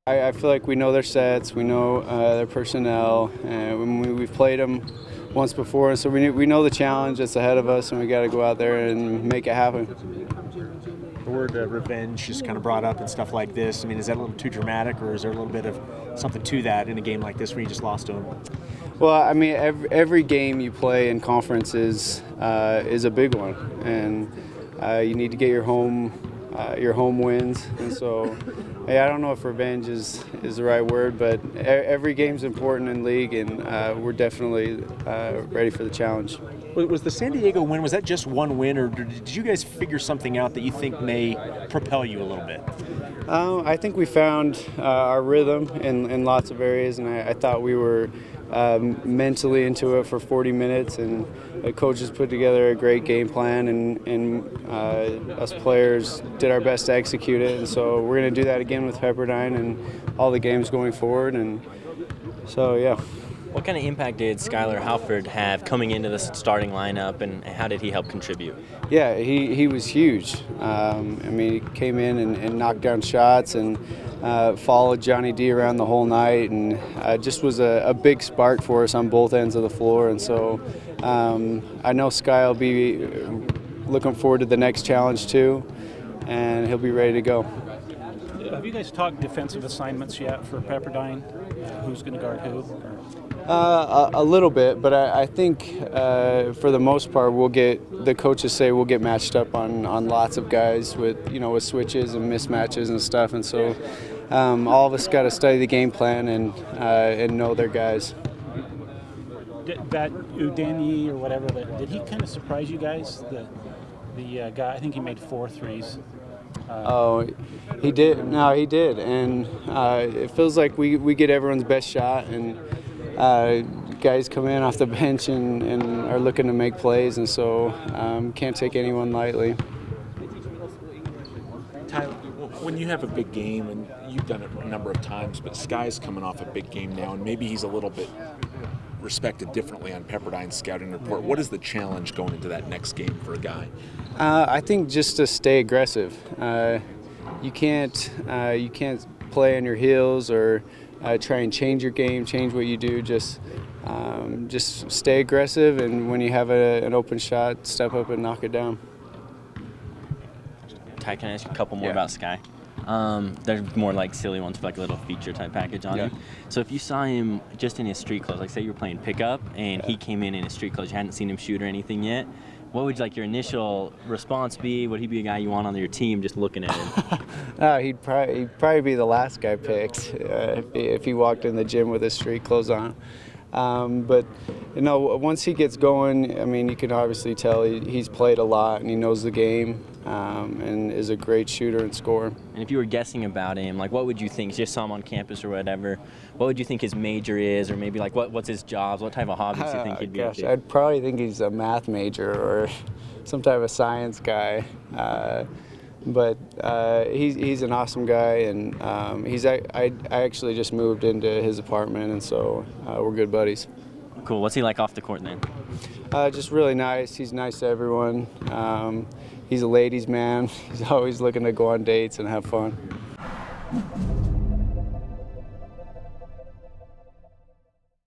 I feel like we know their sets, we know their personnel, and we've played them once before, so we know the challenge that's ahead of us, and we got to go out there and make it happen. The word revenge is kind of brought up and stuff like this. I mean, is that a little too dramatic, or is there a little bit of something to that in a game like this where you just lost to them? Well, I mean, every game you play in conference is a big one, and you need to get your home wins, and so. Hey, I don't know if revenge is the right word, but every game's important in league, and we're definitely ready for the challenge. Was the San Diego win, was that just one win, or did you guys figure something out that you think may propel you a little bit? I think we found our rhythm in lots of areas, and I thought we were mentally into it for 40 minutes, and the coaches put together a great game plan, and us players did our best to execute it, and so we're going to do that again with Pepperdine and all the games going forward, and so yeah. What kind of impact did Skylar Halford have coming into the starting lineup, and how did he help contribute? Yeah, he was huge. I mean, he came in and knocked down shots and followed Johnny D around the whole night, and just was a big spark for us on both ends of the floor. And so I know Sky will be looking forward to the next challenge too, and he'll be ready to go. Have you guys talked defensive assignments yet for Pepperdine? Who's going to guard who? A little bit, but I think for the most part the coaches say we'll get matched up on lots of guys with switches and mismatches and stuff, and so all of us got to study the game plan and know their guys. That Udeni or whatever, did he kind of surprise you guys? The guy, I think he made 4 threes. Oh, he did. No, he did, and it feels like we get everyone's best shot, and guys come in off the bench and are looking to make plays, and so can't take anyone lightly. Tyler, when you have a big game, and you've done it a number of times, but Sky's coming off a big game now, and maybe he's a little bit respected differently on Pepperdine's scouting report. What is the challenge going into that next game for a guy? I think just to stay aggressive. You can't play on your heels or try and change your game, change what you do. Just stay aggressive, and when you have an open shot, step up and knock it down. Ty, can I ask you a couple more about Sky? They're more like silly ones, for like a little feature type package on him. So if you saw him just in his street clothes, like say you were playing pickup and he came in his street clothes, you hadn't seen him shoot or anything yet, what would your initial response be? Would he be a guy you want on your team just looking at him? He'd probably be the last guy picked if he walked in the gym with his street clothes on. But once he gets going, I mean, you can obviously tell he's played a lot and he knows the game, and is a great shooter and scorer. And if you were guessing about him, like what would you think? You just saw him on campus or whatever. What would you think his major is, or maybe like what's his jobs? What type of hobbies do you think he'd be into? I'd probably think he's a math major or some type of science guy. But he's an awesome guy, and I actually just moved into his apartment, and so we're good buddies. Cool. What's he like off the court then? Just really nice. He's nice to everyone. He's a ladies' man. He's always looking to go on dates and have fun.